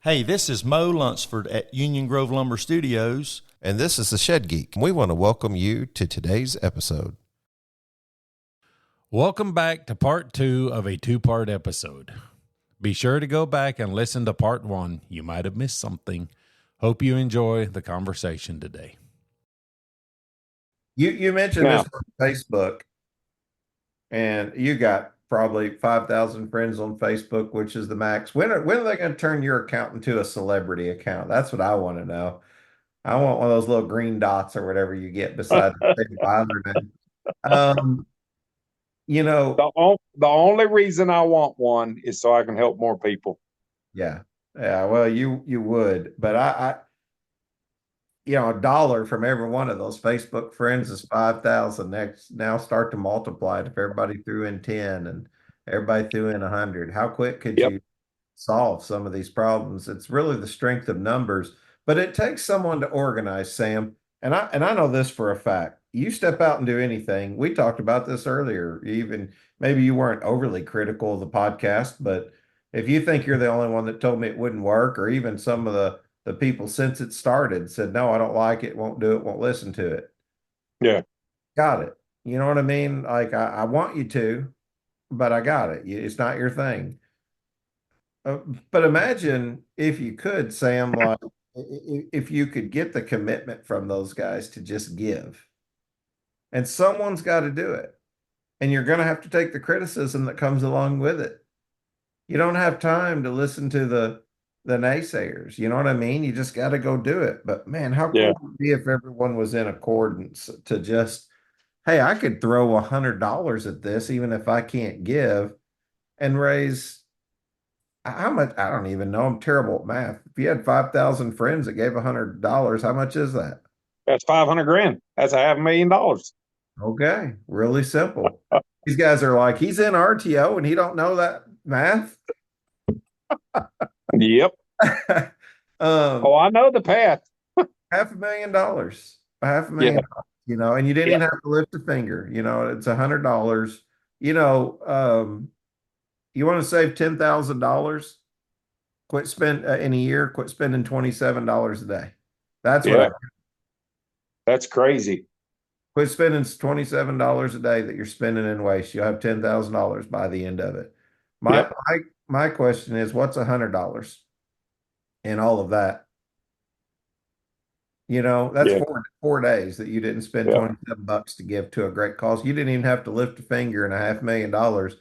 Hey, this is Mo Lunsford at Union Grove Lumber Studios. And this is the Shed Geek. We want to welcome you to today's episode. Welcome back to part 2 of a 2-part episode. Be sure to go back and listen to part 1. You might have missed something. Hope you enjoy the conversation today. You mentioned this on Facebook, and you got probably 5,000 friends on Facebook, which is the max. When are they going to turn your account into a celebrity account? That's what I want to know. I want one of those little green dots or whatever you get beside the state Weiler name. The only reason I want one is so I can help more people. Yeah. Well, you would, but I $1 from every one of those Facebook friends is 5,000. Next, now start to multiply it. If everybody threw in 10 and everybody threw in 100, how quick could you solve some of these problems? It's really the strength of numbers, but it takes someone to organize, Sam. And I know this for a fact. You step out and do anything. We talked about this earlier. Even maybe you weren't overly critical of the podcast, but if you think you're the only one that told me it wouldn't work, or even some of the people since it started said, no, I don't like it, won't do it, won't listen to it. Yeah. Got it. You know what I mean? Like, I want you to, but I got it. It's not your thing. But imagine if you could, Sam, like if you could get the commitment from those guys to just give. And someone's got to do it. And you're going to have to take the criticism that comes along with it. You don't have time to listen to the naysayers. You know what I mean? You just got to go do it. But man, how cool would it be if everyone was in accordance to just, hey, I could throw $100 at this, even if I can't give, and raise how much? I don't even know. I'm terrible at math. If you had 5,000 friends that gave $100, how much is that? That's $500,000. That's $500,000. Okay, really simple. These guys are like, he's in RTO and he don't know that math. Yep. I know the path. $500,000, $500,000, and you didn't even have to lift a finger. It's $100. You want to save $10,000? Quit spend in a year. Quit spending $27 a day. That's what. That's crazy. Quit spending $27 a day that you're spending in waste. You'll have $10,000 by the end of it. My question is, what's $100 in all of that? That's 4 days that you didn't spend $27 to give to a great cause. You didn't even have to lift a finger, and $500,000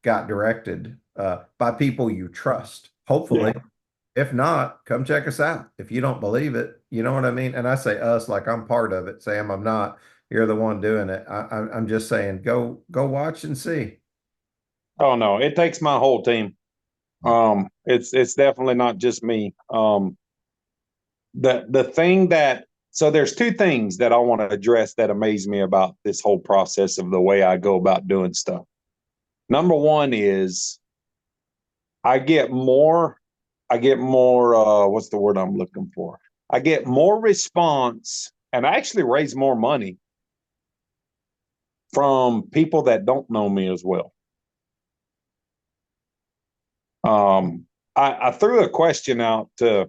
got directed by people you trust. Hopefully. If not, come check us out. If you don't believe it, you know what I mean? And I say us like I'm part of it. Sam, I'm not. You're the one doing it. I'm just saying, go watch and see. Oh no, it takes my whole team. It's definitely not just me. The thing so there's 2 things that I want to address that amaze me about this whole process of the way I go about doing stuff. Number 1 is I get more, what's the word I'm looking for? I get more response, and I actually raise more money from people that don't know me as well. I threw a question out to,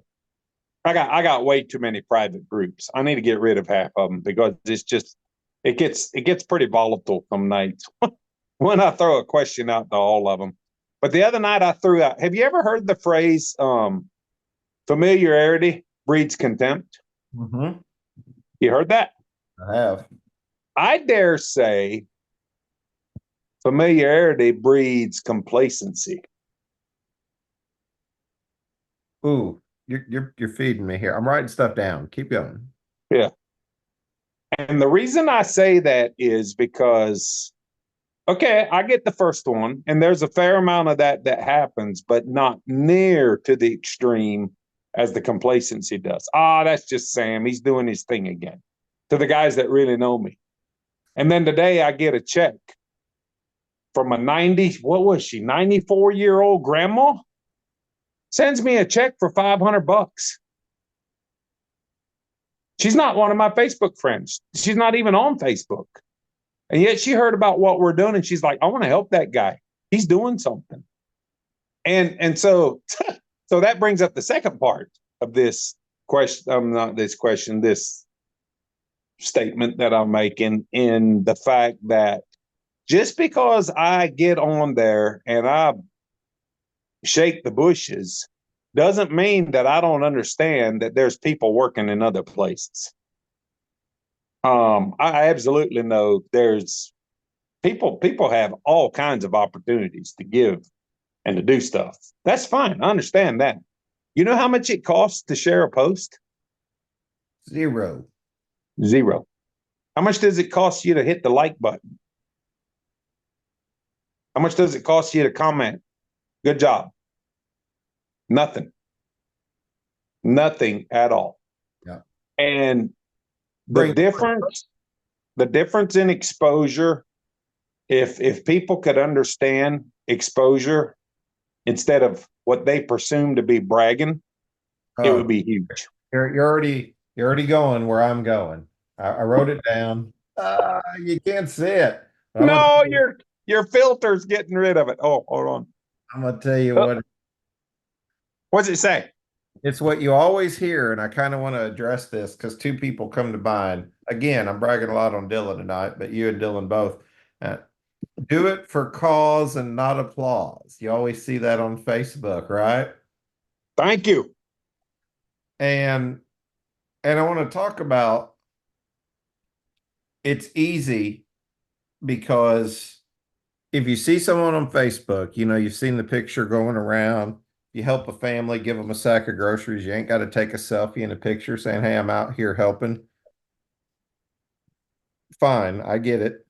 I got way too many private groups. I need to get rid of half of them because it gets pretty volatile some nights when I throw a question out to all of them. But the other night I threw out, have you ever heard the phrase, familiarity breeds contempt? Mm-hmm. You heard that? I have. I dare say familiarity breeds complacency. Ooh, you're feeding me here. I'm writing stuff down. Keep going. Yeah. And the reason I say that is because, I get the first one, and there's a fair amount of that happens, but not near to the extreme as the complacency does. That's just Sam. He's doing his thing again. To the guys that really know me. And then today I get a check from a 94-year-old grandma. Sends me a check for $500. She's not one of my Facebook friends. She's not even on Facebook. And yet she heard about what we're doing, and she's like, I want to help that guy. He's doing something. And so So that brings up the second part of this question. Not this question, this statement that I'm making, in the fact that just because I get on there and I shake the bushes doesn't mean that I don't understand that there's people working in other places. I absolutely know there's people have all kinds of opportunities to give and to do stuff. That's fine. I understand that. You know how much it costs to share a post? Zero. Zero. How much does it cost you to hit the like button? How much does it cost you to comment? Good job. Nothing. Nothing at all. Yeah. And the difference in exposure, if people could understand exposure instead of what they presume to be bragging, it would be huge. You're already going where I'm going. I wrote it down. You can't see it. No, your filter's getting rid of it. Oh, hold on. I'm gonna tell you what. What's it say? It's what you always hear, and I kind of want to address this because two people come to mind. Again, I'm bragging a lot on Dylan tonight, but you and Dylan both. Do it for cause and not applause. You always see that on Facebook, right? Thank you. And I want to talk about, it's easy because if you see someone on Facebook, you've seen the picture going around, you help a family, give them a sack of groceries, you ain't got to take a selfie in a picture saying, hey, I'm out here helping. Fine, I get it.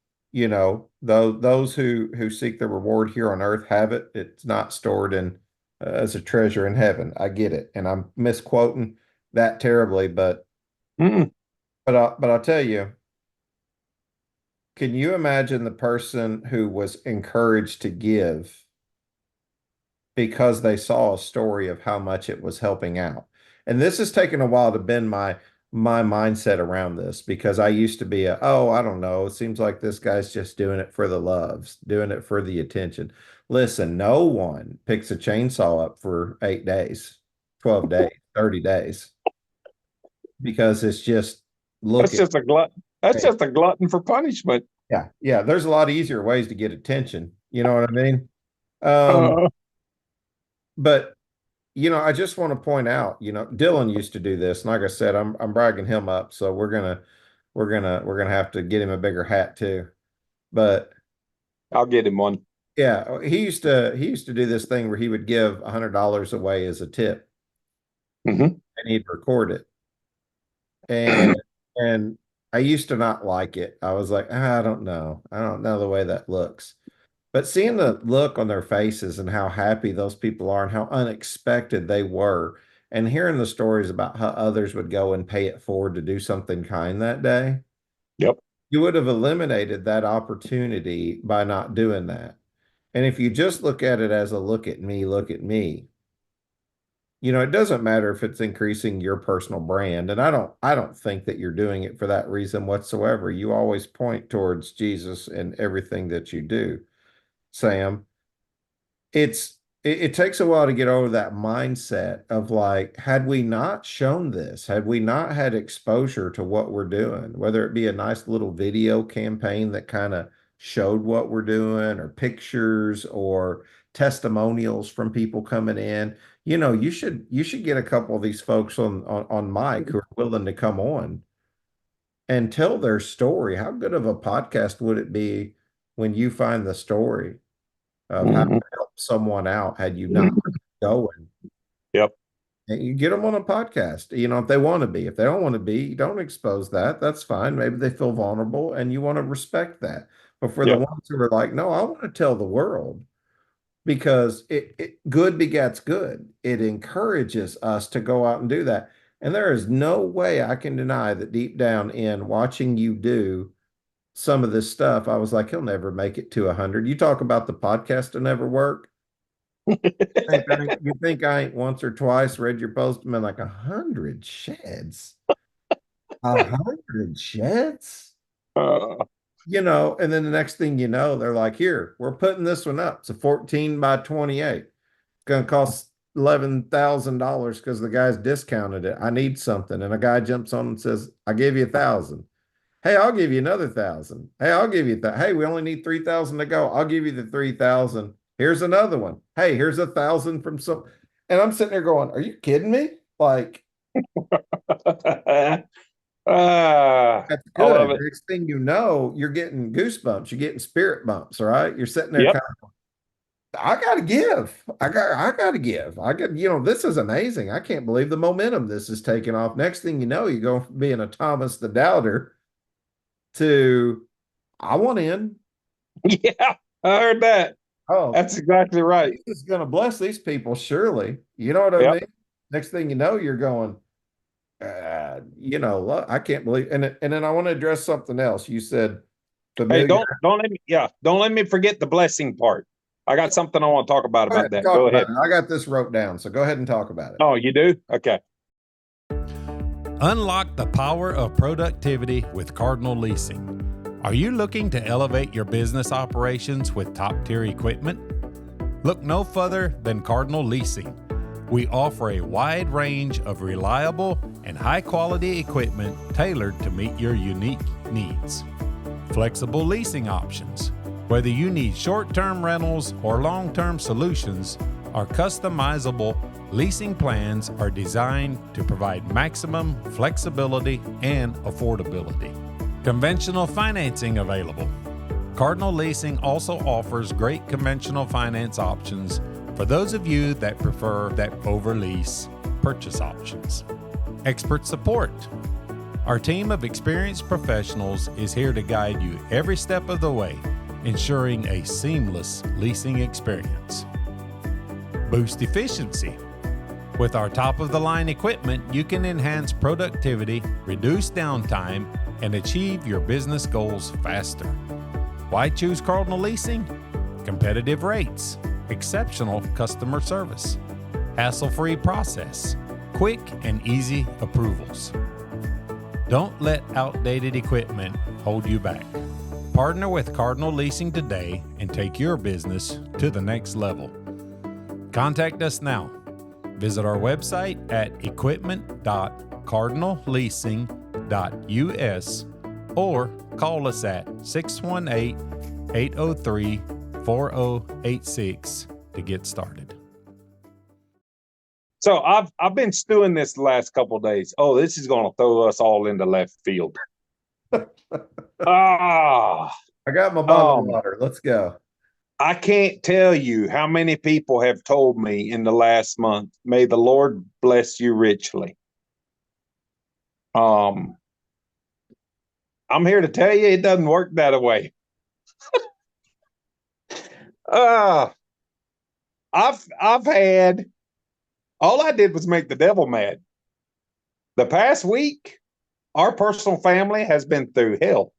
Those who seek the reward here on earth have it. It's not stored in as a treasure in heaven. I get it. And I'm misquoting that terribly, but I'll tell you, can you imagine the person who was encouraged to give because they saw a story of how much it was helping out? And this has taken a while to bend my mindset around this because I used to be I don't know, it seems like this guy's just doing it for the loves, doing it for the attention. Listen, no one picks a chainsaw up for 8 days, 12 days, 30 days because it's just That's just a glutton. That's just a glutton for punishment. Yeah. There's a lot easier ways to get attention. You know what I mean? But I just want to point out, Dylan used to do this, and like I said, I'm bragging him up, so we're gonna have to get him a bigger hat too. But I'll get him one. Yeah, he used to do this thing where he would give $100 away as a tip, and he'd record it. And I used to not like it. I was like, I don't know the way that looks. But seeing the look on their faces and how happy those people are and how unexpected they were, and hearing the stories about how others would go and pay it forward to do something kind that day, Yep. you would have eliminated that opportunity by not doing that. And if you just look at it as a look at me, it doesn't matter if it's increasing your personal brand. And I don't think that you're doing it for that reason whatsoever. You always point towards Jesus in everything that you do, Sam. It takes a while to get over that mindset of like, had we not shown this, had we not had exposure to what we're doing, whether it be a nice little video campaign that kind of showed what we're doing, or pictures or testimonials from people coming in, you should get a couple of these folks on mic who are willing to come on and tell their story. How good of a podcast would it be when you find the story of how to help someone out had you not going? Yep. And you get them on a podcast, if they want to be. If they don't want to be, you don't expose that. That's fine. Maybe they feel vulnerable and you want to respect that. But for the ones who are like, no, I want to tell the world, because it good begets good. It encourages us to go out and do that. And there is no way I can deny that deep down in watching you do some of this stuff, I was like, he'll never make it to 100. You talk about the podcast to never work. You think I ain't once or twice read your post and been like 100 sheds? 100 sheds? And then the next thing you know, they're like, here, we're putting this one up. It's a 14 by 28. It's going to cost $11,000 because the guy's discounted it. I need something. And a guy jumps on and says, I gave you 1,000. Hey, I'll give you another 1,000. Hey, I'll give you that. Hey, we only need 3,000 to go. I'll give you the 3,000. Here's another one. Hey, here's 1,000 from some. And I'm sitting there going, are you kidding me? Like, that's I love good. it. Next thing you know, you're getting goosebumps. You're getting spirit bumps. All right. You're sitting there Yep. kind of, I gotta give. I gotta give. This is amazing. I can't believe the momentum this is taking off. Next thing you know, you go from being a Thomas the Doubter to I want in. Yeah, I heard that. Oh, That's exactly right. this is gonna bless these people, surely. You know what I Yep. mean? Next thing you know, you're going, I can't believe and then I want to address something else. You said Hey, familiar. don't let me forget the blessing part. I got something I want to talk about that. Talk Go about ahead. it. I got this wrote down, so go ahead and talk about it. Oh, you do? Okay. Unlock the power of productivity with Cardinal Leasing. Are you looking to elevate your business operations with top-tier equipment? Look no further than Cardinal Leasing. We offer a wide range of reliable and high-quality equipment tailored to meet your unique needs. Flexible leasing options. Whether you need short-term rentals or long-term solutions, our customizable leasing plans are designed to provide maximum flexibility and affordability. Conventional financing available. Cardinal Leasing also offers great conventional finance options for those of you that prefer that over-lease purchase options. Expert support. Our team of experienced professionals is here to guide you every step of the way, ensuring a seamless leasing experience. Boost efficiency. With our top-of-the-line equipment, you can enhance productivity, reduce downtime, and achieve your business goals faster. Why choose Cardinal Leasing? Competitive rates, exceptional customer service, hassle-free process, quick and easy approvals. Don't let outdated equipment hold you back. Partner with Cardinal Leasing today and take your business to the next level. Contact us now. Visit our website at equipment.cardinalleasing.us or call us at 618-803-4086 to get started. So I've been stewing this the last couple of days. Oh, this is going to throw us all into left field. I got my bottle of water. Let's go. I can't tell you how many people have told me in the last month, may the Lord bless you richly. I'm here to tell you it doesn't work that way. I've had, all I did was make the devil mad. The past week, our personal family has been through hell.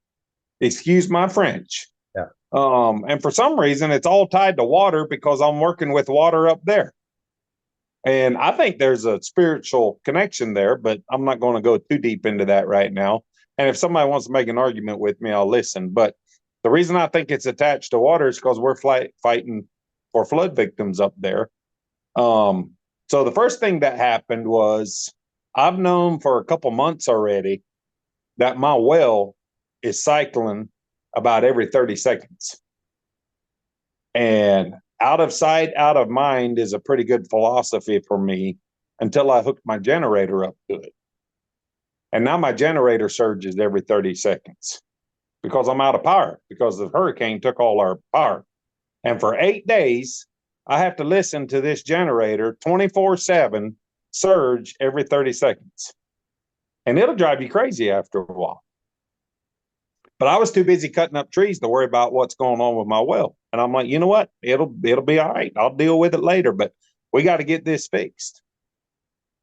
Excuse my French. Yeah. And for some reason, it's all tied to water because I'm working with water up there. And I think there's a spiritual connection there, but I'm not going to go too deep into that right now. And if somebody wants to make an argument with me, I'll listen. But the reason I think it's attached to water is because we're fighting for flood victims up there. So the first thing that happened was I've known for a couple months already that my well is cycling about every 30 seconds. And out of sight, out of mind is a pretty good philosophy for me until I hooked my generator up to it. And now my generator surges every 30 seconds because I'm out of power because the hurricane took all our power. And for 8 days, I have to listen to this generator 24/7 surge every 30 seconds. And it'll drive you crazy after a while. But I was too busy cutting up trees to worry about what's going on with my well. And I'm like, you know what? It'll be all right. I'll deal with it later, but we got to get this fixed.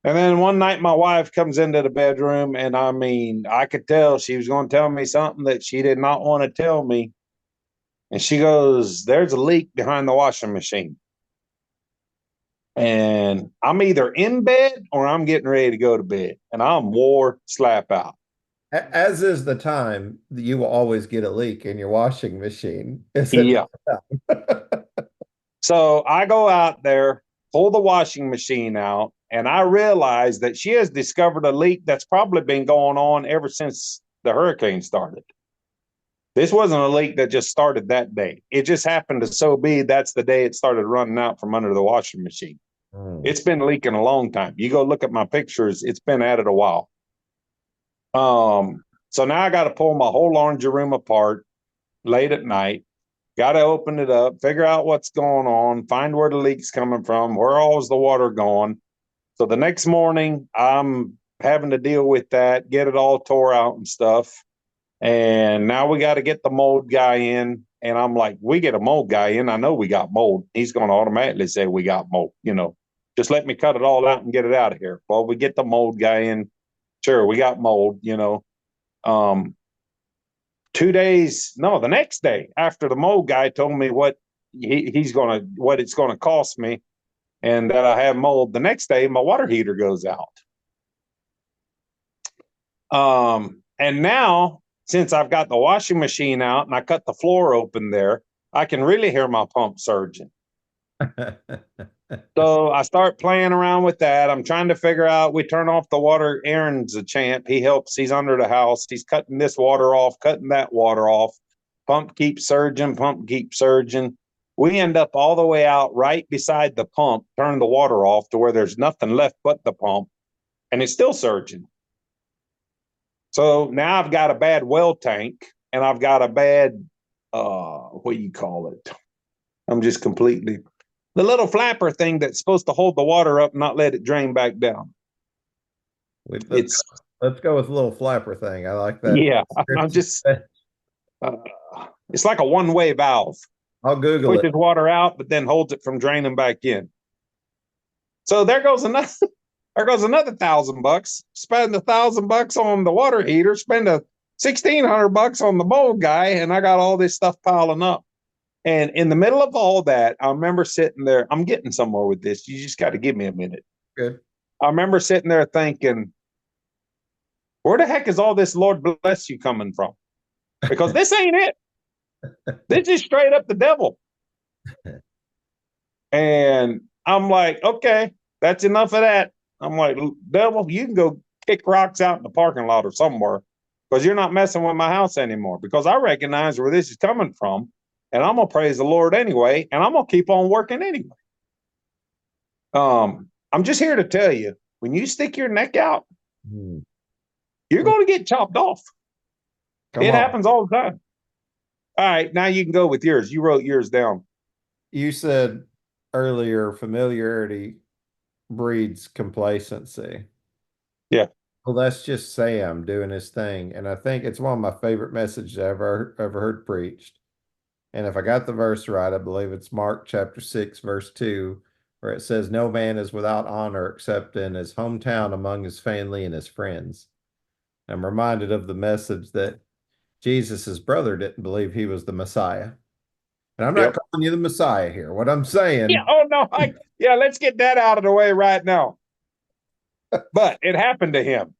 And then one night my wife comes into the bedroom and I mean, I could tell she was going to tell me something that she did not want to tell me. And she goes, there's a leak behind the washing machine. And I'm either in bed or I'm getting ready to go to bed. And I'm wore slap out. As is the time, you will always get a leak in your washing machine. Yeah. So I go out there pull the washing machine out, and I realized that she has discovered a leak that's probably been going on ever since the hurricane started. This wasn't a leak that just started that day. It just happened to so be that's the day it started running out from under the washing machine. It's been leaking a long time. You go look at my pictures, it's been at it a while. So now I got to pull my whole laundry room apart late at night. Got to open it up, figure out what's going on, find where the leak's coming from, where all is the water going. So the next morning, I'm having to deal with that, get it all tore out and stuff. And now we got to get the mold guy in. And I'm like, we get a mold guy in. I know we got mold. He's going to automatically say we got mold, just let me cut it all out and get it out of here. Well, we get the mold guy in. Sure, we got mold, 2 days, no, the next day after the mold guy told me what what it's going to cost me and that I have mold, the next day my water heater goes out. And now, since I've got the washing machine out and I cut the floor open there, I can really hear my pump surging. So I start playing around with that. I'm trying to figure out, we turn off the water. Aaron's a champ. He helps. He's under the house. He's cutting this water off, cutting that water off. Pump keeps surging, pump keeps surging. We end up all the way out right beside the pump, turn the water off to where there's nothing left but the pump, and it's still surging. So now I've got a bad well tank, and I've got a bad, what do you call it? I'm just completely, the little flapper thing that's supposed to hold the water up and not let it drain back down. Let's go with a little flapper thing. I like that. Yeah, I'm just, it's like a one-way valve. I'll Google it. Pushes water out, but then holds it from draining back in. So there goes another $1,000. Spend $1,000 on the water heater, spend $1,600 on the mold guy, and I got all this stuff piling up. And in the middle of all that, I remember sitting there. I'm getting somewhere with this. You just got to give me a minute. Good. I remember sitting there thinking, where the heck is all this Lord bless you coming from? Because this ain't it. This is straight up the devil. And I'm like, okay, that's enough of that. I'm like, devil, you can go kick rocks out in the parking lot or somewhere because you're not messing with my house anymore, because I recognize where this is coming from, and I'm going to praise the Lord anyway, and I'm going to keep on working anyway. I'm just here to tell you, when you stick your neck out, you're going to get chopped off. It happens all the time. All right, now you can go with yours. You wrote yours down. You said earlier, familiarity breeds complacency. Yeah. Well, that's just Sam doing his thing. And I think it's one of my favorite messages I ever heard preached. And if I got the verse right, I believe it's Mark chapter 6, verse 2, where it says, no man is without honor except in his hometown, among his family and his friends. I'm reminded of the message that Jesus's brother didn't believe he was the Messiah. And I'm not calling you the Messiah here. What I'm saying. Yeah. Oh, no. Let's get that out of the way right now. But it happened to him.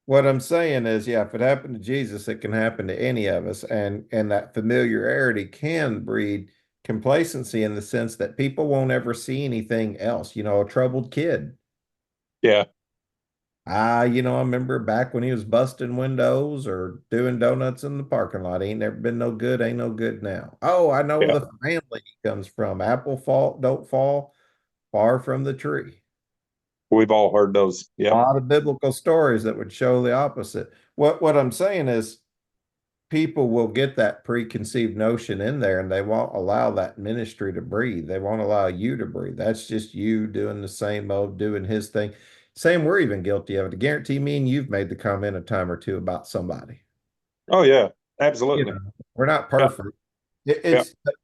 What I'm saying is, if it happened to Jesus, it can happen to any of us. And that familiarity can breed complacency in the sense that people won't ever see anything else. A troubled kid. Yeah. I remember back when he was busting windows or doing donuts in the parking lot. Ain't never been no good, ain't no good now. Oh, I know the family he comes from. Apple don't fall far from the tree. We've all heard those. Yeah. A lot of biblical stories that would show the opposite. What I'm saying is people will get that preconceived notion in there, and they won't allow that ministry to breathe. They won't allow you to breathe. That's just you doing the same old, doing his thing. Same, we're even guilty of it. I guarantee me and you've made the comment a time or two about somebody. Oh, yeah, absolutely. We're not perfect.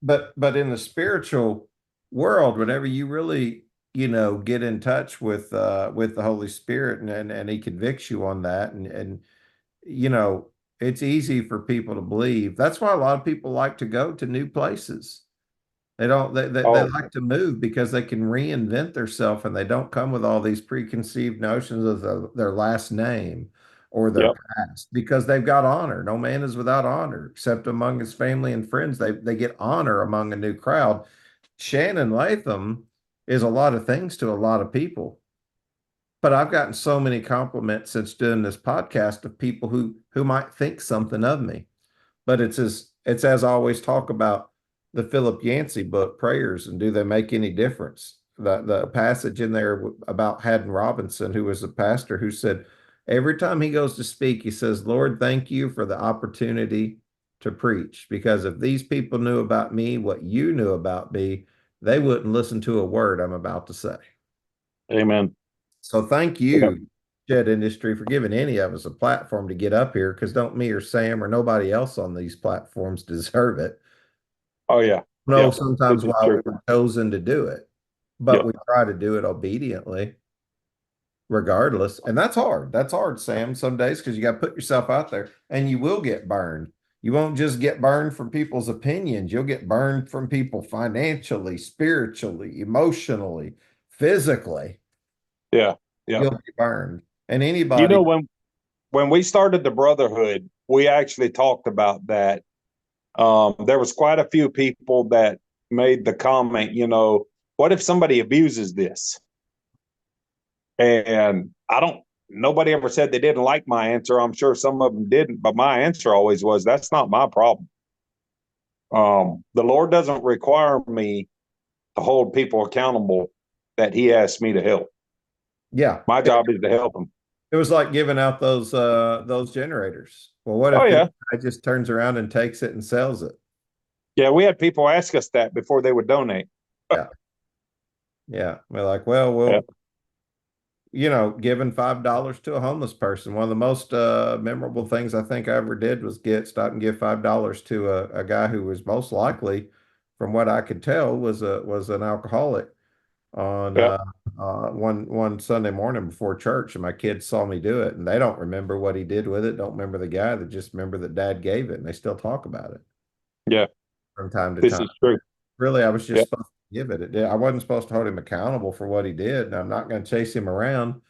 But in the spiritual world, whenever you really, get in touch with the Holy Spirit and he convicts you on that, and it's easy for people to believe. That's why a lot of people like to go to new places. They like to move because they can reinvent themselves, and they don't come with all these preconceived notions of their last name or their past, because they've got honor. No man is without honor except among his family and friends. They get honor among a new crowd. Shannon Latham is a lot of things to a lot of people. But I've gotten so many compliments since doing this podcast of people who might think something of me. But it's as I always talk about the Philip Yancey book, Prayers, and do they make any difference? The passage in there about Haddon Robinson, who was a pastor, who said every time he goes to speak, he says, Lord, thank you for the opportunity to preach. Because if these people knew about me what you knew about me, they wouldn't listen to a word I'm about to say. Amen. So thank you, Shed Industry, for giving any of us a platform to get up here, because don't me or Sam or nobody else on these platforms deserve it. Oh yeah. No, Yep. sometimes This is why we true. were chosen to do it, but Yep. we try to do it obediently, regardless. And that's hard. That's hard, Sam, some days, because you got to put yourself out there and you will get burned. You won't just get burned from people's opinions. You'll get burned from people financially, spiritually, emotionally, physically. Yeah. Yeah. You'll be burned. And You anybody, know, when we started the brotherhood, we actually talked about that. There was quite a few people that made the comment, you know, what if somebody abuses this? And nobody ever said they didn't like my answer. I'm sure some of them didn't, but my answer always was, that's not my problem. The Lord doesn't require me to hold people accountable that he asked me to help. yeah, My job is to help them. it was like giving out those generators. Well, what if Oh, yeah. the guy just turns around and takes it and sells it? Yeah, we had people ask us that before they would donate. Yeah. Yeah. We're like, well, giving $5 to a homeless person. One of the most memorable things I think I ever did was stop and give $5 to a guy who was most likely, from what I could tell, was an alcoholic on Yeah. one Sunday morning before church, and my kids saw me do it, and they don't remember what he did with it, don't remember the guy, they just remember that Dad gave it, and they still talk about it Yeah. from time to This time. is true. Really, I was just Yeah. supposed to give it. I wasn't supposed to hold him accountable for what he did, and I'm not going to chase him around,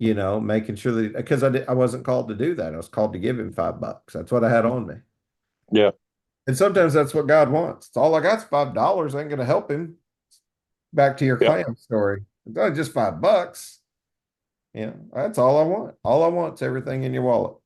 making sure that, because I wasn't called to do that. I was called to give him $5. That's what I had on me. Yeah. And sometimes that's what God wants. It's all I got's $5. I ain't going to help him. Back to your Yeah. clam story. It's only just $5. That's all I want. All I want is everything in your wallet.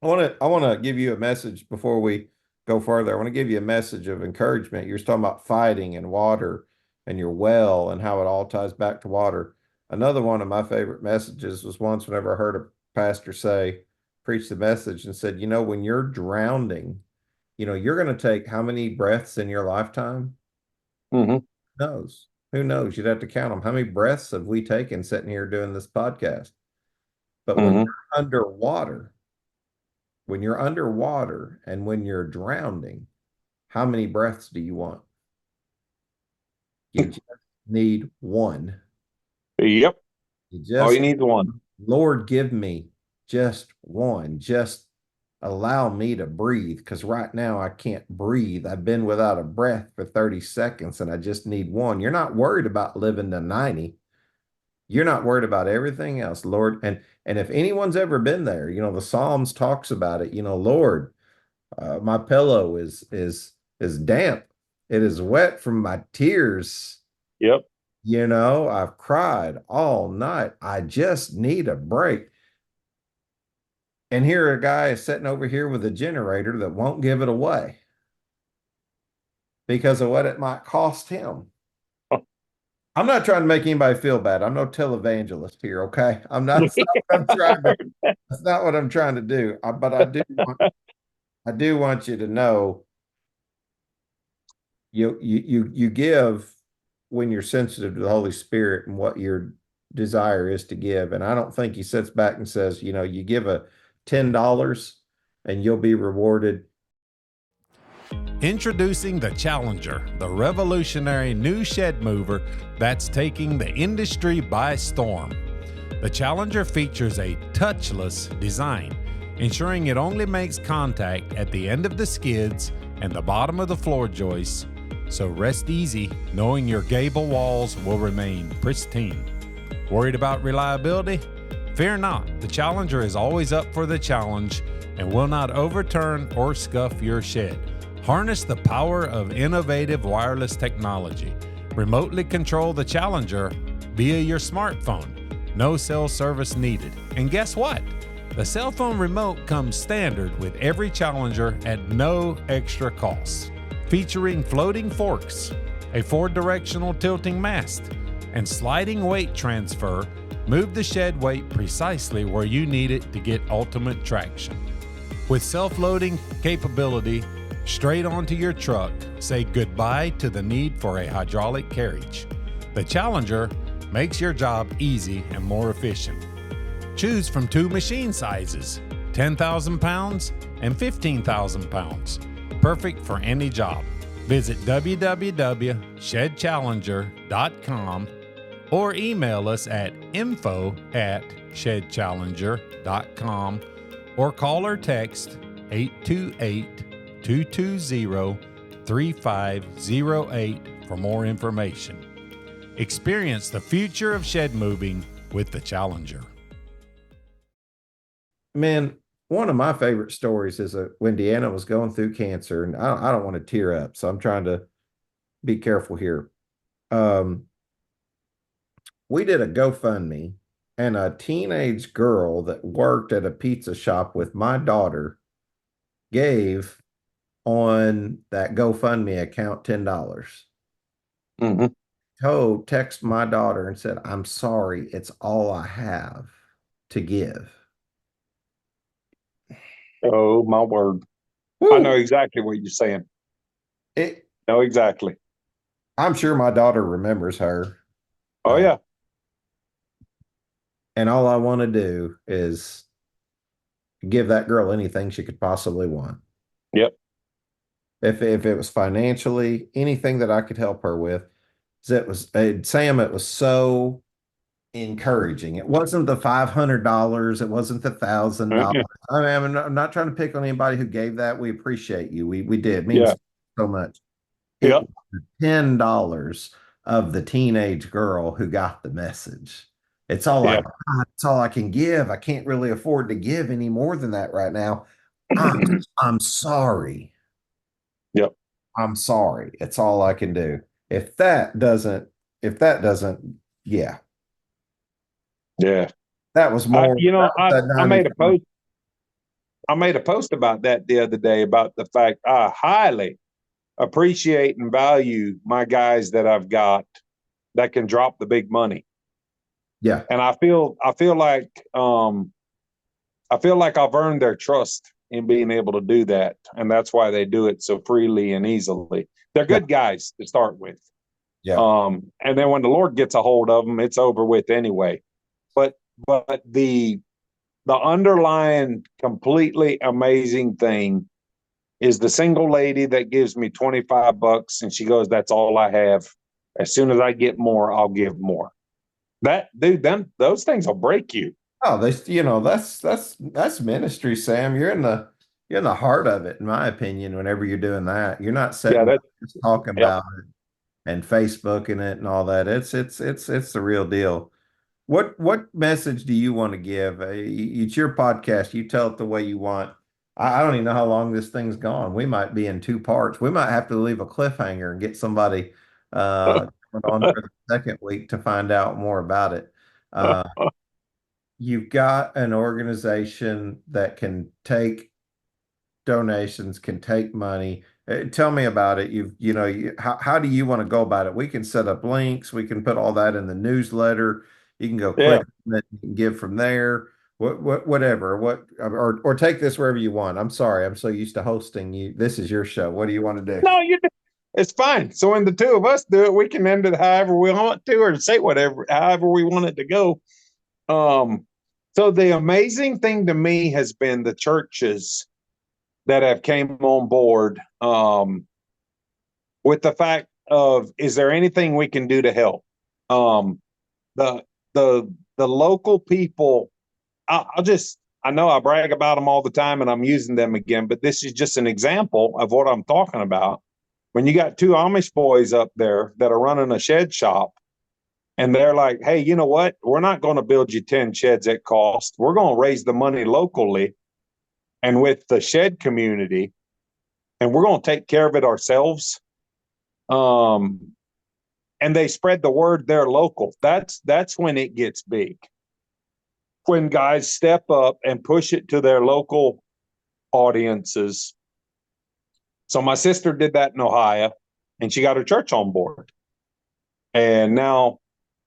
I want to give you a message before we go further. I want to give you a message of encouragement. You're talking about fighting and water and your well and how it all ties back to water. Another one of my favorite messages was once whenever I heard a pastor preach the message and said, when you're drowning, you're going to take how many breaths in your lifetime? Mm-hmm. Who knows? Who knows? You'd have to count them. How many breaths have we taken sitting here doing this podcast? But when you're underwater, and when you're drowning, how many breaths do you want? You just need one. Yep. All you need is one. Lord, give me just one. Just allow me to breathe, because right now I can't breathe. I've been without a breath for 30 seconds and I just need one. You're not worried about living to 90. You're not worried about everything else, Lord. And if anyone's ever been there, the Psalms talks about it. Lord, my pillow is damp. It is wet from my tears. Yep. I've cried all night. I just need a break. And here a guy is sitting over here with a generator that won't give it away because of what it might cost him. I'm not trying to make anybody feel bad. I'm no televangelist here, okay? That's not what I'm trying to do. But I do want you to know you give when you're sensitive to the Holy Spirit and what your desire is to give. And I don't think he sits back and says, you give a $10 and you'll be rewarded. Introducing the Challenger, the revolutionary new shed mover that's taking the industry by storm. The Challenger features a touchless design, ensuring it only makes contact at the end of the skids and the bottom of the floor joists, so rest easy knowing your gable walls will remain pristine. Worried about reliability? Fear not, the Challenger is always up for the challenge and will not overturn or scuff your shed. Harness the power of innovative wireless technology. Remotely control the Challenger via your smartphone. No cell service needed. And guess what? The cell phone remote comes standard with every Challenger at no extra cost. Featuring floating forks, a 4-directional tilting mast, and sliding weight transfer, move the shed weight precisely where you need it to get ultimate traction. With self-loading capability, straight onto your truck, say goodbye to the need for a hydraulic carriage. The Challenger makes your job easy and more efficient. Choose from 2 machine sizes, 10,000 pounds and 15,000 pounds. Perfect for any job. Visit www.shedchallenger.com or email us at info@shedchallenger.com or call or text 828-220-3508 for more information. Experience the future of shed moving with the Challenger. Man, one of my favorite stories is when Deanna was going through cancer, and I don't want to tear up, so I'm trying to be careful here. We did a GoFundMe, and a teenage girl that worked at a pizza shop with my daughter gave on that GoFundMe account $10. Mm-hmm. Text my daughter and said, "I'm sorry, it's all I have to give." Oh, my word. Woo. I know exactly what you're saying. Know exactly. I'm sure my daughter remembers her. Oh, yeah. And all I want to do is give that girl anything she could possibly want. Yep. If it was financially, anything that I could help her with. It was Sam, it was so encouraging. It wasn't the $500, it wasn't the $1,000. I mean, I'm not trying to pick on anybody who gave that. We appreciate you. We did. It means so much. It Yep. was $10 of the teenage girl who got the message. It's all it's all I can give. I can't really afford to give any more than that right now. I'm sorry. Yep. I'm sorry. It's all I can do. If that doesn't, yeah. Yeah. That was more. I made a post. I made a post about that the other day about the fact I highly appreciate and value my guys that I've got that can drop the big money. Yeah. And I feel like I've earned their trust in being able to do that. And that's why they do it so freely and easily. They're good guys to start with. Yeah. And then when the Lord gets a hold of them, it's over with anyway. But the underlying completely amazing thing is the single lady that gives me $25 and she goes, "That's all I have. As soon as I get more, I'll give more." That dude, then those things will break you. Oh, that's ministry, Sam. You're in the heart of it, in my opinion. Whenever you're doing that, you're not sitting just talking about it and Facebooking it and all that. It's the real deal. What message do you want to give? It's your podcast. You tell it the way you want. I don't even know how long this thing's gone. We might be in 2 parts. We might have to leave a cliffhanger and get somebody on for the second week to find out more about it. You've got an organization that can take donations, can take money. Tell me about it. How do you want to go about it? We can set up links. We can put all that in the newsletter. You can go click on it and give from there. Whatever. Or take this wherever you want. I'm sorry. I'm so used to hosting you. This is your show. What do you want to do? No, it's fine. So when the two of us do it, we can end it however we want to, or say however we want it to go. So the amazing thing to me has been the churches that have came on board with the fact of, is there anything we can do to help? The local people, I know I brag about them all the time and I'm using them again, but this is just an example of what I'm talking about. When you got 2 Amish boys up there that are running a shed shop and they're like, "Hey, you know what? We're not going to build you 10 sheds at cost. We're going to raise the money locally and with the shed community, and we're going to take care of it ourselves." And and they spread the word they're local. That's when it gets big. When guys step up and push it to their local audiences. So my sister did that in Ohio, and she got her church on board. And now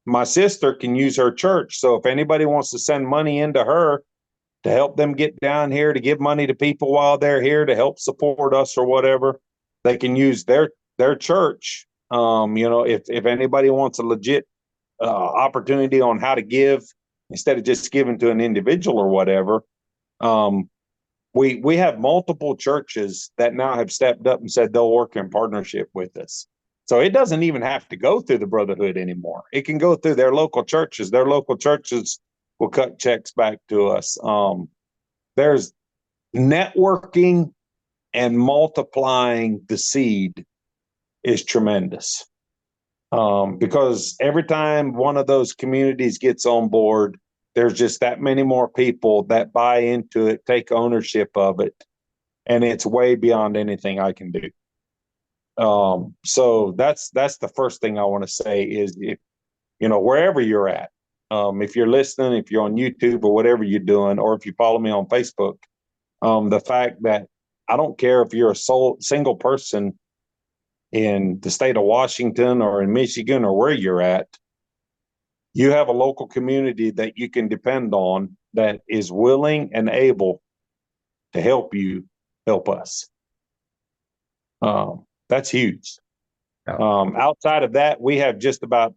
my sister can use her church. So if anybody wants to send money into her to help them get down here, to give money to people while they're here, to help support us or whatever, they can use their church. If anybody wants a legit opportunity on how to give instead of just giving to an individual or whatever, we have multiple churches that now have stepped up and said they'll work in partnership with us. So it doesn't even have to go through the brotherhood anymore. It can go through their local churches. Their local churches will cut checks back to us. There's networking and multiplying the seed is tremendous. Because every time one of those communities gets on board, there's just that many more people that buy into it, take ownership of it, and it's way beyond anything I can do. So that's the first thing I want to say is, if, wherever you're at, if you're listening, if you're on YouTube or whatever you're doing, or if you follow me on Facebook, the fact that I don't care if you're a single person in the state of Washington or in Michigan or where you're at, you have a local community that you can depend on that is willing and able to help you help us. That's huge. Outside of that, we have just about,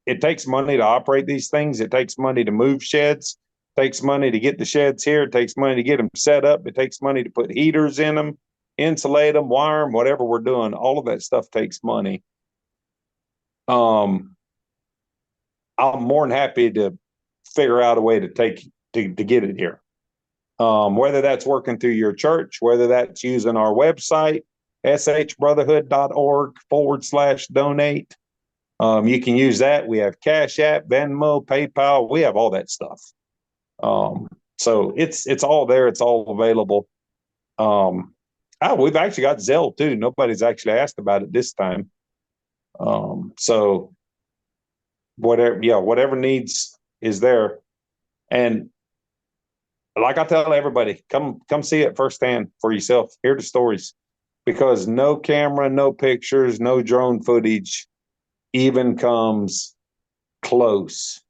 it takes money to operate these things. It takes money to move sheds. It takes money to get the sheds here. It takes money to get them set up. It takes money to put heaters in them, insulate them, wire them, whatever we're doing. All of that stuff takes money. I'm more than happy to figure out a way to get it here. Whether that's working through your church, whether that's using our website, shbrotherhood.org/donate. You can use that. We have Cash App, Venmo, PayPal. We have all that stuff. So it's all there. It's all available. We've actually got Zelle too. Nobody's actually asked about it this time. So whatever needs is there. And like I tell everybody, come see it firsthand for yourself. Hear the stories, because no camera, no pictures, no drone footage even comes close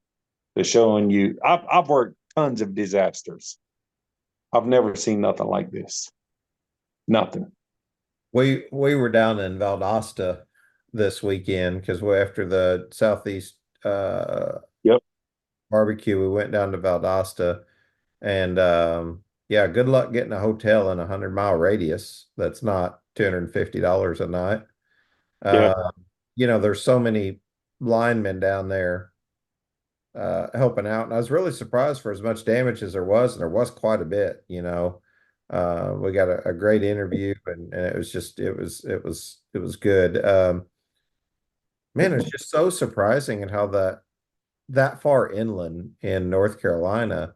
to showing you. I've worked tons of disasters. I've never seen nothing like this. Nothing. We were down in Valdosta this weekend because after the Southeast barbecue, we went down to Valdosta, and good luck getting a hotel in a 100-mile radius that's not $250 a night. There's so many linemen down there helping out, and I was really surprised for as much damage as there was, and there was quite a bit. We got a great interview, and it was good. Man, it's just so surprising and how that far inland in North Carolina,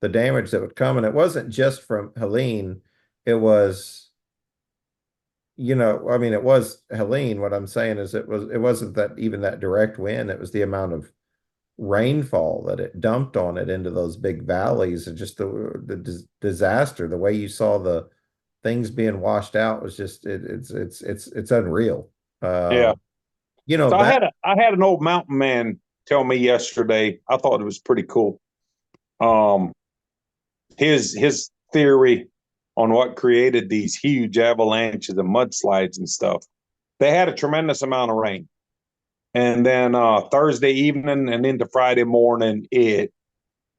the damage that would come. And it wasn't just from Helene. It was, it was Helene. What I'm saying is it wasn't that even that direct wind. It was the amount of rainfall that it dumped on it into those big valleys, and just the disaster, the way you saw the things being washed out was just, it's unreal. So I had an old mountain man tell me yesterday. I thought it was pretty cool. His theory on what created these huge avalanches and mudslides and stuff. They had a tremendous amount of rain, and then Thursday evening and into Friday morning, it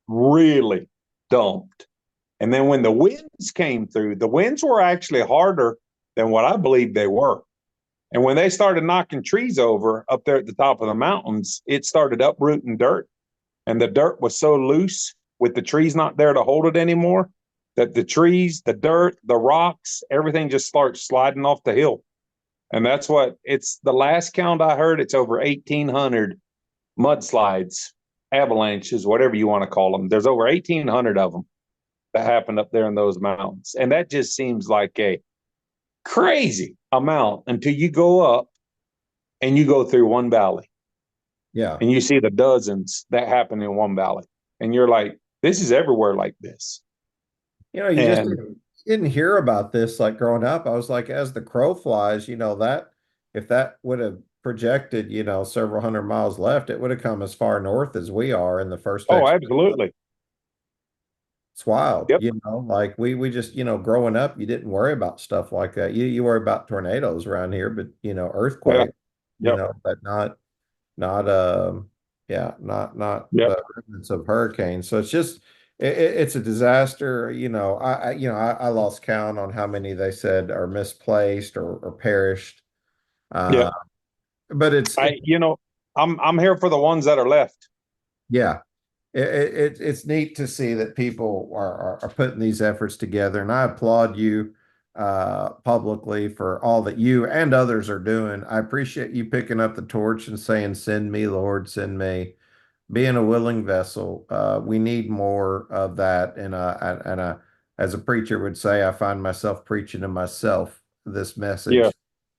really dumped. And then when the winds came through, the winds were actually harder than what I believed they were. And when they started knocking trees over up there at the top of the mountains, it started uprooting dirt. And the dirt was so loose with the trees not there to hold it anymore, that the trees, the dirt, the rocks, everything just starts sliding off the hill. And that's what it's the last count I heard. It's over 1,800 mudslides, avalanches, whatever you want to call them. There's over 1,800 of them that happened up there in those mountains. And that just seems like a crazy amount until you go up and you go through one valley Yeah. and you see the dozens that happen in one valley. And you're like, this is everywhere like this. You know, you just didn't hear about this like growing up. I was like, as the crow flies, that if that would have projected, several hundred miles left, it would have come as far north as we are in the first. Oh, absolutely. It's wild, Yep. like we just, growing up, you didn't worry about stuff like that. You worry about tornadoes around here, but earthquake, Yep. but not yeah, not Yep. the remnants of hurricanes. So it's just it's a disaster. I lost count on how many they said are misplaced or perished. Yeah. But I'm here for the ones that are left. Yeah. It's neat to see that people are putting these efforts together, and I applaud you publicly for all that you and others are doing. I appreciate you picking up the torch and saying, "Send me, Lord, send me." Being a willing vessel, we need more of that. And as a preacher would say, I find myself preaching to myself this message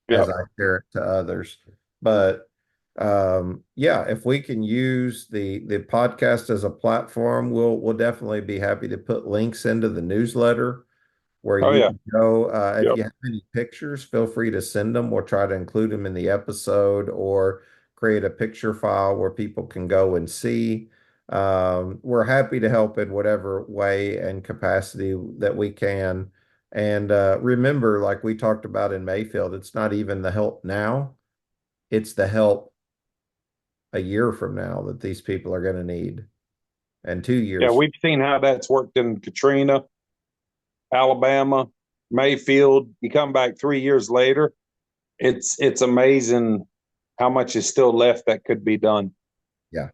as I share it to others. But yeah, if we can use the podcast as a platform, we'll definitely be happy to put links into the newsletter where you can go. If you have any pictures, feel free to send them. We'll try to include them in the episode or create a picture file where people can go and see. We're happy to help in whatever way and capacity that we can. And remember, like we talked about in Mayfield, it's not even the help now, it's the help a year from now that these people are going to need, and 2 years. Yeah, we've seen how that's worked in Katrina, Alabama, Mayfield. You come back 3 years later, it's amazing how much is still left that could be done. Yeah.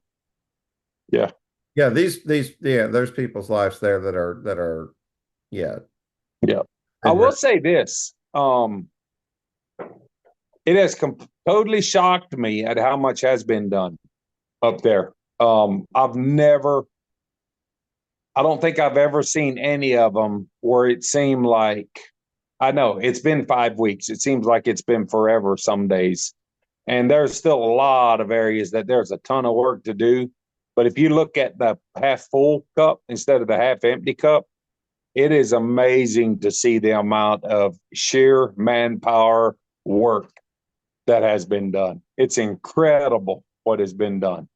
There's people's lives there that are. I will say this. It has totally shocked me at how much has been done up there. I don't think I've ever seen any of them where it seemed like, I know it's been 5 weeks. It seems like it's been forever some days. And there's still a lot of areas that there's a ton of work to do. But if you look at the half full cup instead of the half empty cup, it is amazing to see the amount of sheer manpower work that has been done. It's incredible what has been done.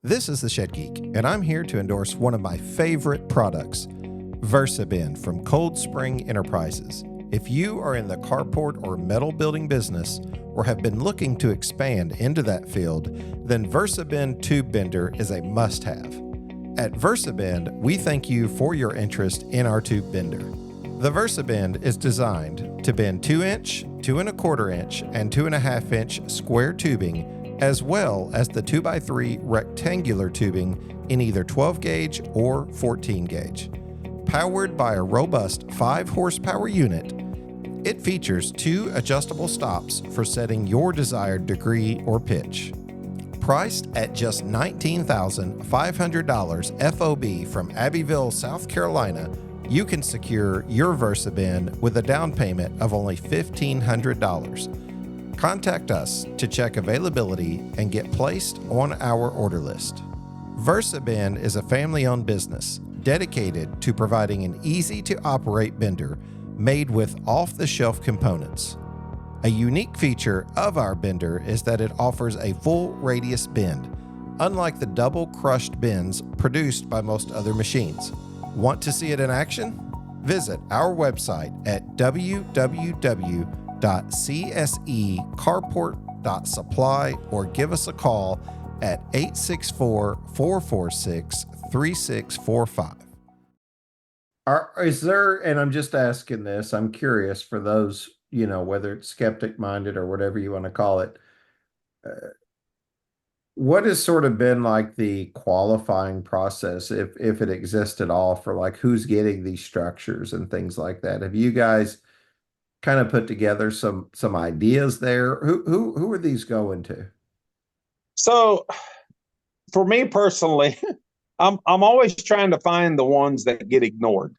This is the Shed Geek, and I'm here to endorse one of my favorite products, VersaBend from Cold Spring Enterprises. If you are in the carport or metal building business or have been looking to expand into that field, then VersaBend Tube Bender is a must-have. At VersaBend, we thank you for your interest in our tube bender. The VersaBend is designed to bend 2-inch, 2¼ inch, and 2½ inch square tubing, as well as the 2x3 rectangular tubing in either 12 gauge or 14 gauge. Powered by a robust 5 horsepower unit, it features 2 adjustable stops for setting your desired degree or pitch. Priced at just $19,500 FOB from Abbeville, South Carolina, you can secure your VersaBend with a down payment of only $1,500. Contact us to check availability and get placed on our order list. VersaBend is a family-owned business dedicated to providing an easy-to-operate bender made with off-the-shelf components. A unique feature of our bender is that it offers a full radius bend, unlike the double crushed bends produced by most other machines. Want to see it in action? Visit our website at www.csecarport.supply or give us a call at 864-446-3645. Is there, and I'm just asking this, I'm curious for those, whether it's skeptic minded or whatever you want to call it. What has sort of been like the qualifying process, if it exists at all, for like who's getting these structures and things like that? Have you guys kind of put together some ideas there? Who are these going to? So for me personally, I'm always trying to find the ones that get ignored.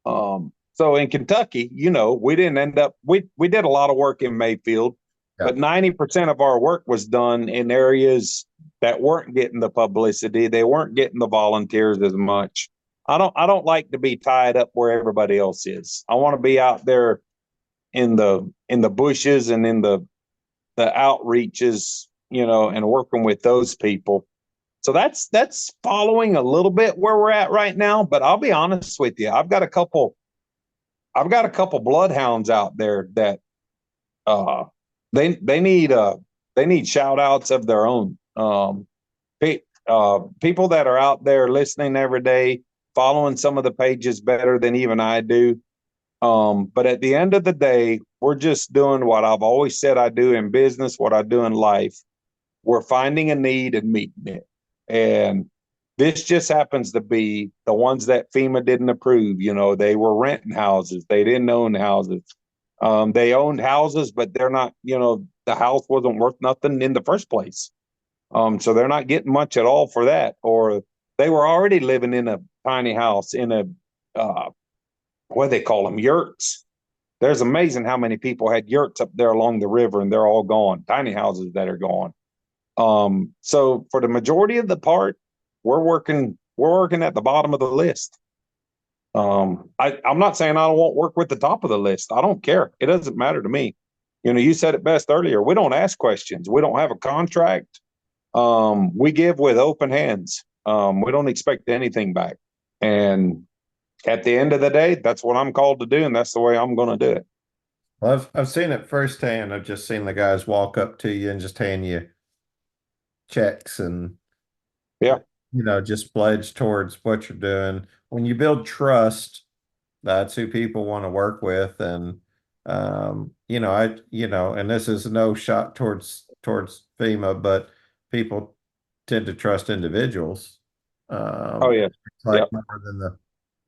So in Kentucky, we didn't end up, we did a lot of work in Mayfield. but 90% of our work was done in areas that weren't getting the publicity. They weren't getting the volunteers as much. I don't like to be tied up where everybody else is. I want to be out there in the bushes and in the outreaches, and working with those people. So that's following a little bit where we're at right now. But I'll be honest with you, I've got a couple bloodhounds out there that they need shout outs of their own. People that are out there listening every day, following some of the pages better than even I do. But at the end of the day, we're just doing what I've always said I do in business, what I do in life. We're finding a need and meeting it. And this just happens to be the ones that FEMA didn't approve. They were renting houses. They didn't own houses. They owned houses, but they're not, the house wasn't worth nothing in the first place. So they're not getting much at all for that. Or they were already living in a tiny house in a, what do they call them? Yurts. There's amazing how many people had yurts up there along the river, and they're all gone. Tiny houses that are gone. So for the majority of the part, we're working at the bottom of the list. I'm not saying I won't work with the top of the list. I don't care. It doesn't matter to me. You said it best earlier. We don't ask questions. We don't have a contract. We give with open hands. We don't expect anything back. And at the end of the day, that's what I'm called to do, and that's the way I'm going to do it. Well, I've seen it firsthand. I've just seen the guys walk up to you and just hand you checks and just pledge towards what you're doing. When you build trust, that's who people want to work with. And and this is no shot towards FEMA, but people tend to trust individuals. Oh yeah. Like more than the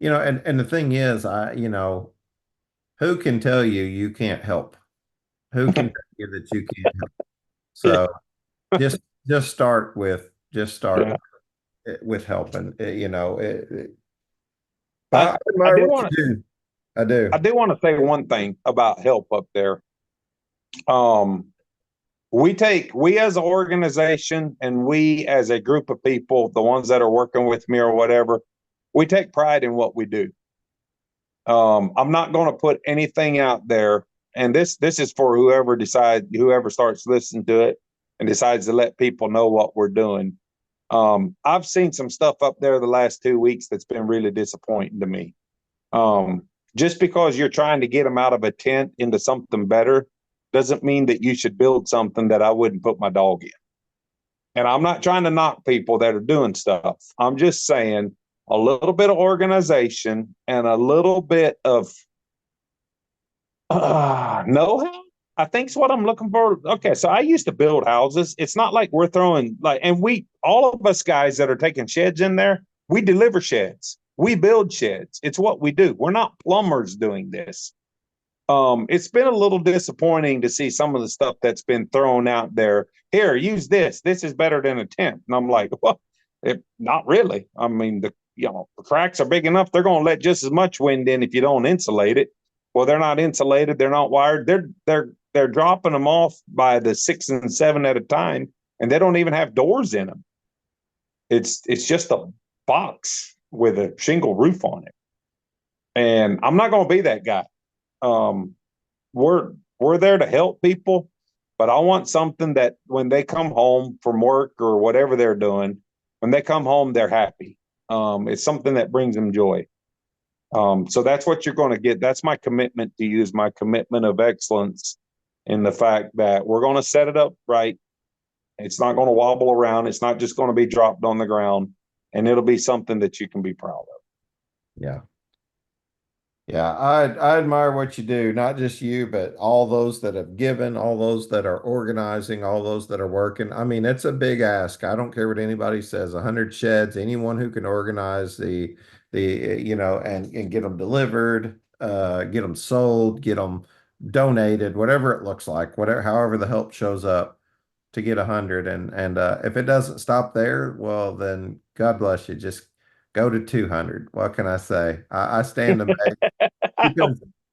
and the thing is, who can tell you can't help? Who can tell you that you can't help? So just start with helping. I admire what you do. I do. I do want to say one thing about help up there. We as an organization and we as a group of people, the ones that are working with me or whatever, we take pride in what we do. I'm not going to put anything out there, and this is for whoever starts listening to it and decides to let people know what we're doing. I've seen some stuff up there the last 2 weeks that's been really disappointing to me. Just because you're trying to get them out of a tent into something better doesn't mean that you should build something that I wouldn't put my dog in. And I'm not trying to knock people that are doing stuff. I'm just saying a little bit of organization and a little bit of know-how, I think is what I'm looking for. Okay, so I used to build houses. It's not like we're throwing all of us guys that are taking sheds in there, we deliver sheds. We build sheds. It's what we do. We're not plumbers doing this. It's been a little disappointing to see some of the stuff that's been thrown out there. Here, use this. This is better than a tent. And I'm like, well, not really. I mean, the cracks are big enough. They're going to let just as much wind in if you don't insulate it. Well, they're not insulated. They're not wired. They're dropping them off by the 6 and 7 at a time, and they don't even have doors in them. It's just a box with a shingle roof on it. And I'm not going to be that guy. We're there to help people, but I want something that when they come home from work or whatever they're doing, when they come home, they're happy. It's something that brings them joy. So that's what you're going to get. That's my commitment to you, is my commitment of excellence in the fact that we're going to set it up right. It's not going to wobble around. It's not just going to be dropped on the ground, and it'll be something that you can be proud of. Yeah. Yeah, I admire what you do, not just you, but all those that have given, all those that are organizing, all those that are working. I mean, it's a big ask. I don't care what anybody says. 100 sheds, anyone who can organize the and get them delivered, get them sold, get them donated, whatever it looks like, however the help shows up to get 100. And if it doesn't stop there, well, then God bless you. Just go to 200. What can I say? I stand amazed.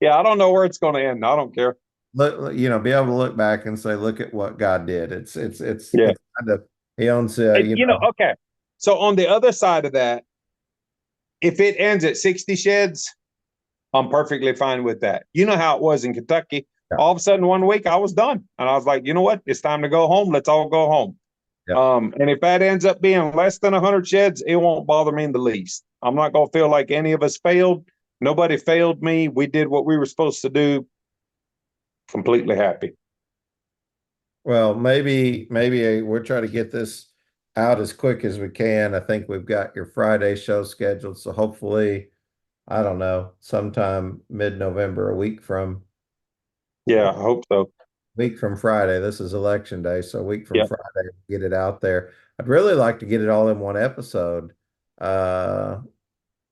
Yeah, I don't know where it's going to end. I don't care. be able to look back and say, look at what God did. Yeah. It's kind of, he owns, Okay. So on the other side of that, if it ends at 60 sheds, I'm perfectly fine with that. You know how it was in Kentucky. Yeah. All of a sudden, one week I was done, and I was like, you know what? It's time to go home. Let's all go home. Yeah. And if that ends up being less than 100 sheds, it won't bother me in the least. I'm not going to feel like any of us failed. Nobody failed me. We did what we were supposed to do. Completely happy. Well, maybe we'll try to get this out as quick as we can. I think we've got your Friday show scheduled, so hopefully, I don't know, sometime mid-November, a week from Yeah, I hope so. Friday. This is election day, so a week from Yep. Friday, get it out there. I'd really like to get it all in one episode, uh,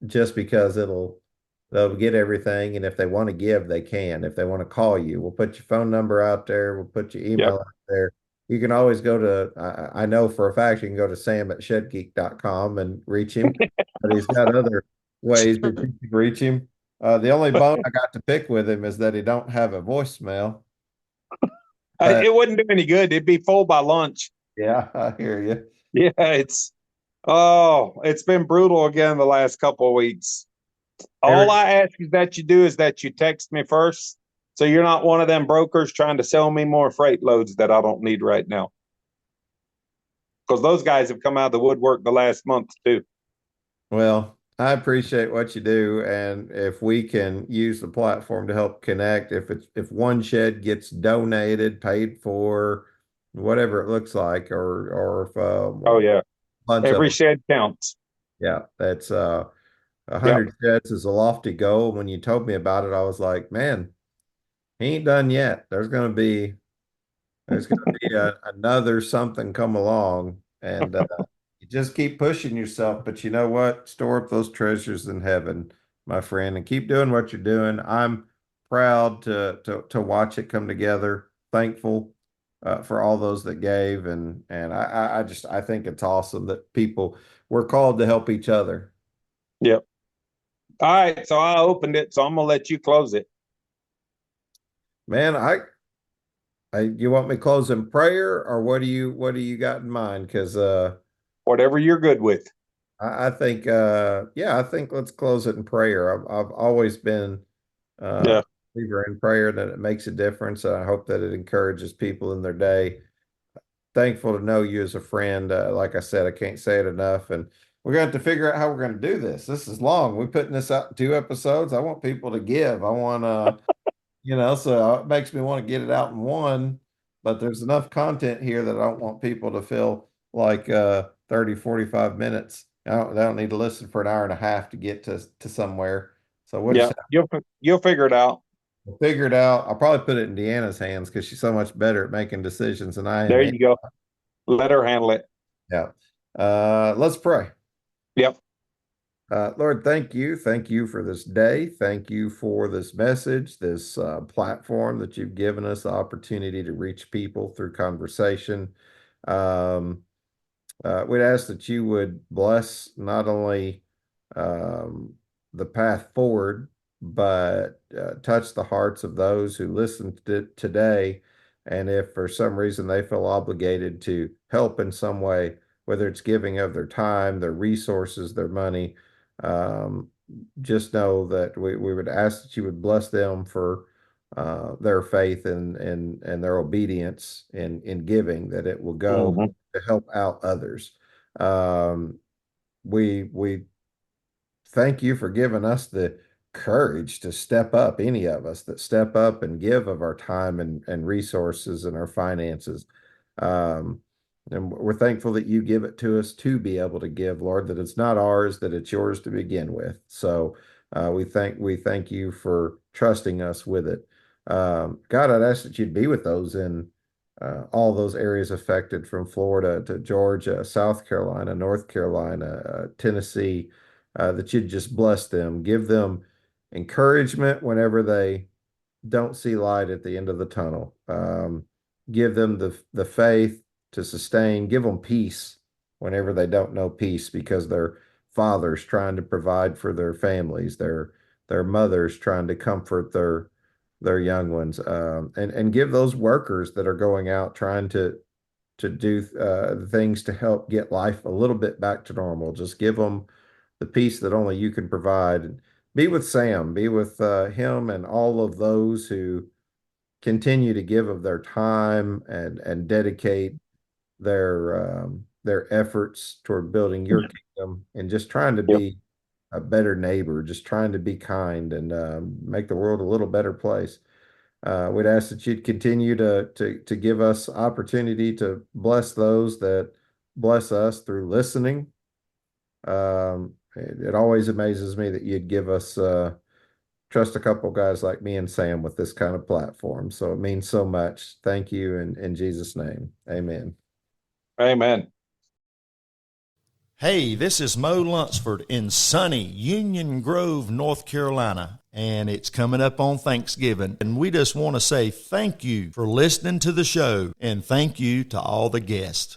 just because they'll get everything, and if they want to give, they can. If they want to call you, we'll put your phone number out there. We'll put your email Yep. out there. You can always go to, I know for a fact you can go to sam@shedgeek.com and reach him, but he's got other ways that you can reach him. The only bone I got to pick with him is that he don't have a voicemail. It wouldn't do any good. It'd be full by lunch. Yeah, I hear you. Yeah, it's been brutal again the last couple of weeks. All I ask is that you text me first, so you're not one of them brokers trying to sell me more freight loads that I don't need right now. Because those guys have come out of the woodwork the last month too. Well, I appreciate what you do, and if we can use the platform to help connect, if one shed gets donated, paid for, whatever it looks like, or if Oh yeah, bunch every of shed counts. yeah, that's 100 sheds is a lofty goal. When you told me about it, I was like, man, he ain't done yet. There's going to be another something come along, and you just keep pushing yourself. But you know what? Store up those treasures in heaven, my friend, and keep doing what you're doing. I'm proud to watch it come together. Thankful for all those that gave, and I think it's awesome that we're called to help each other. Yep. All right, so I opened it, so I'm gonna let you close it. Man, you want me to close in prayer, or what do you got in mind? Because whatever you're good with. I think I think let's close it in prayer. I've always been Yeah. believer in prayer, that it makes a difference, and I hope that it encourages people in their day. Thankful to know you as a friend. Like I said, I can't say it enough, and we're going to have to figure out how we're going to do this. This is long. We're putting this out in 2 episodes. I want people to give. I want so it makes me want to get it out in one, but there's enough content here that I don't want people to feel like 30, 45 minutes. They don't need to listen for an hour and a half to get to somewhere. So You'll figure it out. we'll figure it out. I'll probably put it in Deanna's hands because she's so much better at making decisions than I am. There you go. Let her handle it. Yeah. Let's pray. Yep. Lord, thank you. Thank you for this day. Thank you for this message, this platform that you've given us the opportunity to reach people through conversation. We'd ask that you would bless not only the path forward, but touch the hearts of those who listen to today. And if for some reason they feel obligated to help in some way, whether it's giving of their time, their resources, their money, um, just know that we would ask that you would bless them for their faith and their obedience in giving, that it will go to help out others. We thank you for giving us the courage to step up, any of us that step up and give of our time and resources and our finances. Um, and we're thankful that you give it to us to be able to give, Lord, that it's not ours, that it's yours to begin with. So we thank you for trusting us with it. God, I'd ask that you'd be with those in all those areas affected, from Florida to Georgia, South Carolina, North Carolina, Tennessee, that you'd just bless them, give them encouragement whenever they don't see light at the end of the tunnel. Give them the faith to sustain, give them peace whenever they don't know peace, because their fathers trying to provide for their families, their mothers trying to comfort their young ones, and give those workers that are going out trying to do things to help get life a little bit back to normal. Just give them the peace that only you can provide. And be with Sam, be with him and all of those who continue to give of their time and dedicate their efforts toward building your kingdom and just trying to be a better neighbor, just trying to be kind and make the world a little better place. We'd ask that you'd continue to give us opportunity to bless those that bless us through listening. It always amazes me that you'd give us trust a couple guys like me and Sam with this kind of platform. So it means so much. Thank you in Jesus' name. Amen. Amen. Hey, this is Mo Lunsford in sunny Union Grove, North Carolina, and it's coming up on Thanksgiving. And we just want to say thank you for listening to the show, and thank you to all the guests.